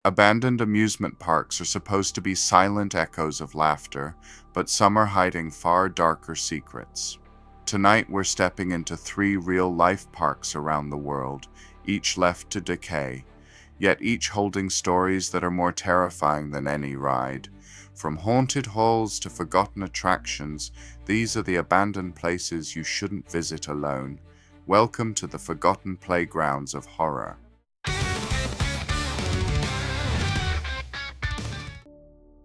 Abandoned amusement parks are supposed to be silent echoes of laughter, but some are hiding far darker secrets. Tonight we're stepping into three real-life parks around the world, each left to decay, yet each holding stories that are more terrifying than any ride. From haunted halls to forgotten attractions, these are the abandoned places you shouldn't visit alone. Welcome to the forgotten playgrounds of horror.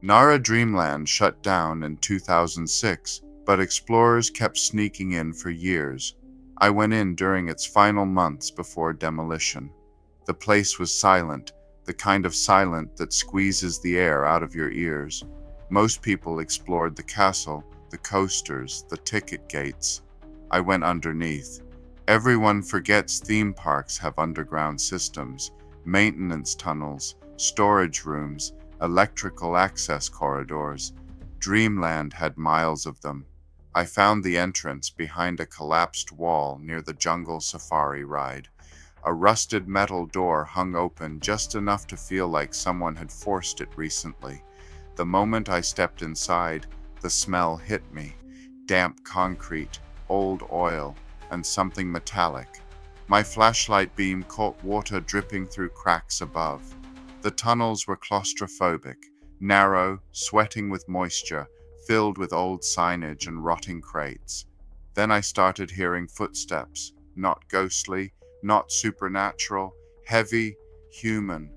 Nara Dreamland shut down in 2006, but explorers kept sneaking in for years. I went in during its final months before demolition. The place was silent, the kind of silent that squeezes the air out of your ears. Most people explored the castle, the coasters, the ticket gates. I went underneath. Everyone forgets theme parks have underground systems, maintenance tunnels, storage rooms, electrical access corridors. Dreamland had miles of them. I found the entrance behind a collapsed wall near the jungle safari ride. A rusted metal door hung open just enough to feel like someone had forced it recently. The moment I stepped inside, the smell hit me. Damp concrete, old oil, and something metallic. My flashlight beam caught water dripping through cracks above. The tunnels were claustrophobic, narrow, sweating with moisture, filled with old signage and rotting crates. Then I started hearing footsteps, not ghostly, not supernatural, heavy, human.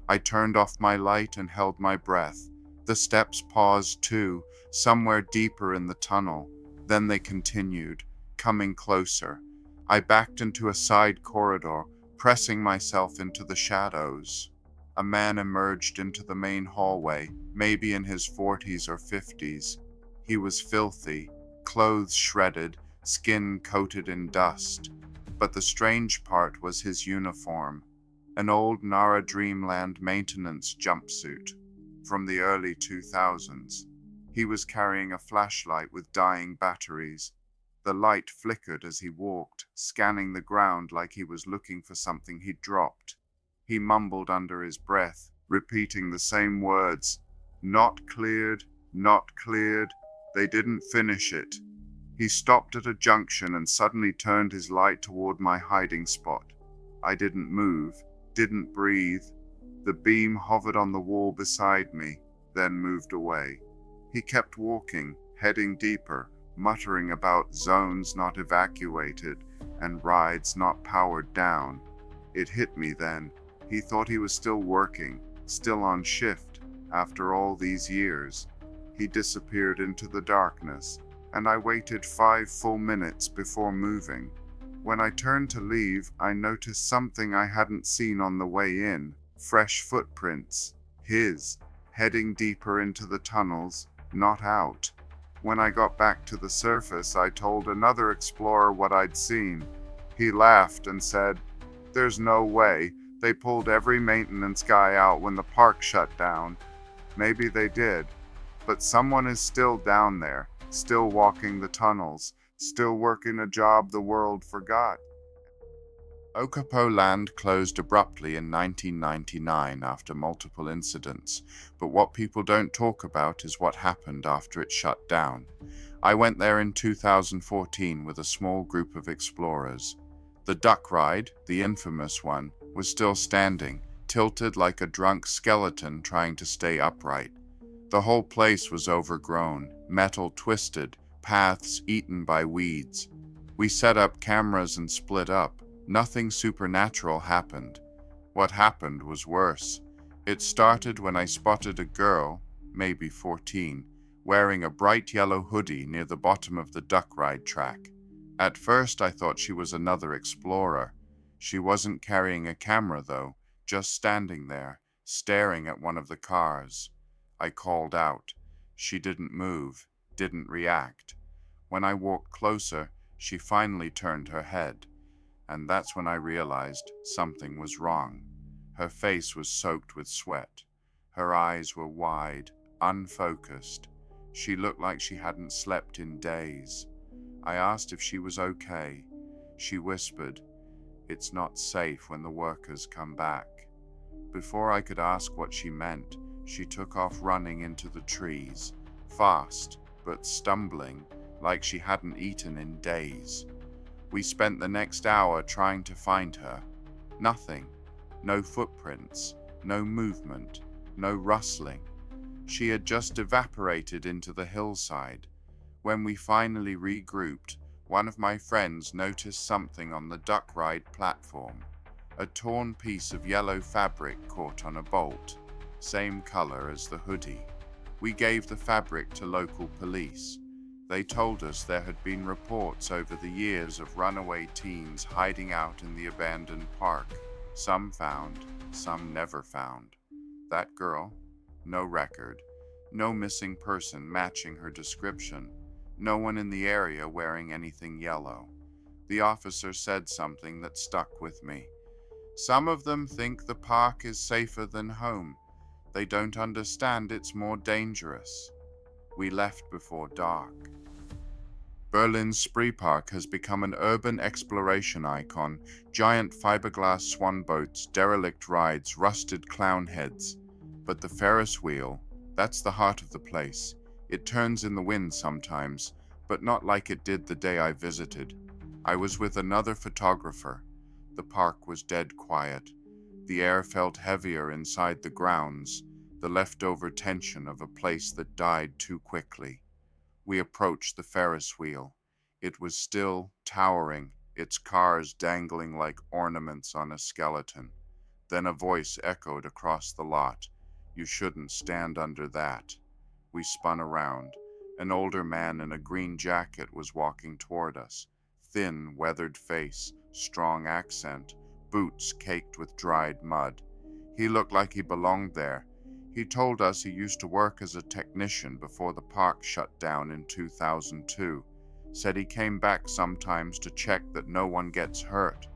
I turned off my light and held my breath. The steps paused too, somewhere deeper in the tunnel. Then they continued, coming closer. I backed into a side corridor, pressing myself into the shadows. A man emerged into the main hallway, maybe in his 40s or 50s. He was filthy, clothes shredded, skin coated in dust. But the strange part was his uniform, an old Nara Dreamland maintenance jumpsuit from the early 2000s. He was carrying a flashlight with dying batteries. The light flickered as he walked, scanning the ground like he was looking for something he'd dropped. He mumbled under his breath, repeating the same words. Not cleared, not cleared. They didn't finish it. He stopped at a junction and suddenly turned his light toward my hiding spot. I didn't move, didn't breathe. The beam hovered on the wall beside me, then moved away. He kept walking, heading deeper, muttering about zones not evacuated and rides not powered down. It hit me then. He thought he was still working, still on shift, after all these years. He disappeared into the darkness, and I waited 5 full minutes before moving. When I turned to leave, I noticed something I hadn't seen on the way in. Fresh footprints. His, heading deeper into the tunnels, not out. When I got back to the surface, I told another explorer what I'd seen. He laughed and said, "There's no way. They pulled every maintenance guy out when the park shut down." Maybe they did, but someone is still down there, still walking the tunnels, still working a job the world forgot. Okapo Land closed abruptly in 1999 after multiple incidents, but what people don't talk about is what happened after it shut down. I went there in 2014 with a small group of explorers. The duck ride, the infamous one, was still standing, tilted like a drunk skeleton trying to stay upright. The whole place was overgrown, metal twisted, paths eaten by weeds. We set up cameras and split up. Nothing supernatural happened. What happened was worse. It started when I spotted a girl, maybe 14, wearing a bright yellow hoodie near the bottom of the duck ride track. At first I thought she was another explorer. She wasn't carrying a camera though, just standing there, staring at one of the cars. I called out. She didn't move, didn't react. When I walked closer, she finally turned her head. And that's when I realized something was wrong. Her face was soaked with sweat. Her eyes were wide, unfocused. She looked like she hadn't slept in days. I asked if she was okay. She whispered, "It's not safe when the workers come back." Before I could ask what she meant, she took off running into the trees, fast, but stumbling, like she hadn't eaten in days. We spent the next hour trying to find her. Nothing. No footprints, no movement, no rustling. She had just evaporated into the hillside. When we finally regrouped, one of my friends noticed something on the duck ride platform. A torn piece of yellow fabric caught on a bolt, same color as the hoodie. We gave the fabric to local police. They told us there had been reports over the years of runaway teens hiding out in the abandoned park. Some found, some never found. That girl? No record. No missing person matching her description. No one in the area wearing anything yellow. The officer said something that stuck with me. Some of them think the park is safer than home. They don't understand it's more dangerous. We left before dark. Berlin's Spree Park has become an urban exploration icon. Giant fiberglass swan boats, derelict rides, rusted clown heads. But the Ferris wheel, that's the heart of the place. It turns in the wind sometimes, but not like it did the day I visited. I was with another photographer. The park was dead quiet. The air felt heavier inside the grounds, the leftover tension of a place that died too quickly. We approached the Ferris wheel. It was still, towering, its cars dangling like ornaments on a skeleton. Then a voice echoed across the lot. "You shouldn't stand under that." We spun around. An older man in a green jacket was walking toward us. Thin, weathered face, strong accent, boots caked with dried mud. He looked like he belonged there. He told us he used to work as a technician before the park shut down in 2002. Said he came back sometimes to check that no one gets hurt.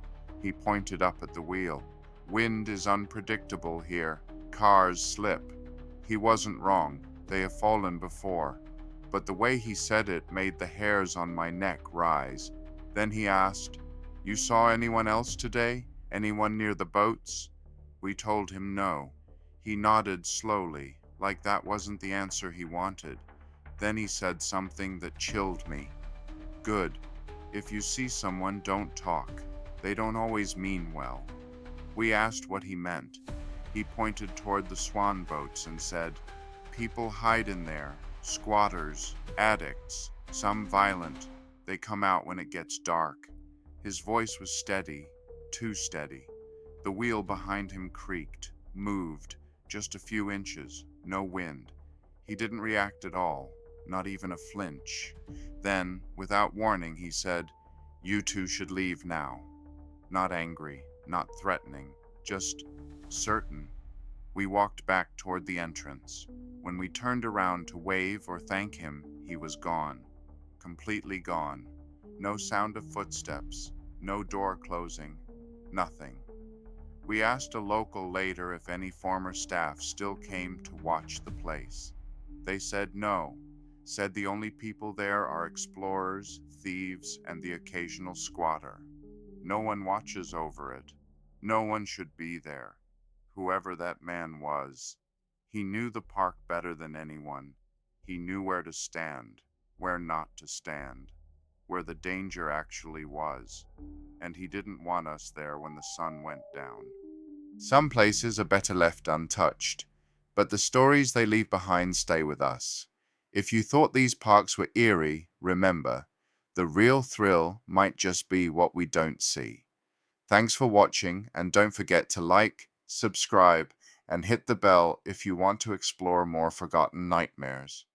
He pointed up at the wheel. "Wind is unpredictable here. Cars slip." He wasn't wrong. They have fallen before. But the way he said it made the hairs on my neck rise. Then he asked, "You saw anyone else today? Anyone near the boats?" We told him no. He nodded slowly, like that wasn't the answer he wanted. Then he said something that chilled me. "Good. If you see someone, don't talk. They don't always mean well." We asked what he meant. He pointed toward the swan boats and said, "People hide in there. Squatters, addicts, some violent. They come out when it gets dark." His voice was steady, too steady. The wheel behind him creaked, moved, just a few inches, no wind. He didn't react at all, not even a flinch. Then, without warning, he said, "You two should leave now." Not angry, not threatening, just certain. We walked back toward the entrance. When we turned around to wave or thank him, he was gone. Completely gone. No sound of footsteps, no door closing, nothing. We asked a local later if any former staff still came to watch the place. They said no, said the only people there are explorers, thieves, and the occasional squatter. No one watches over it. No one should be there. Whoever that man was. He knew the park better than anyone. He knew where to stand, where not to stand, where the danger actually was. And he didn't want us there when the sun went down. Some places are better left untouched, but the stories they leave behind stay with us. If you thought these parks were eerie, remember, the real thrill might just be what we don't see. Thanks for watching, and don't forget to like, subscribe, and hit the bell if you want to explore more forgotten nightmares.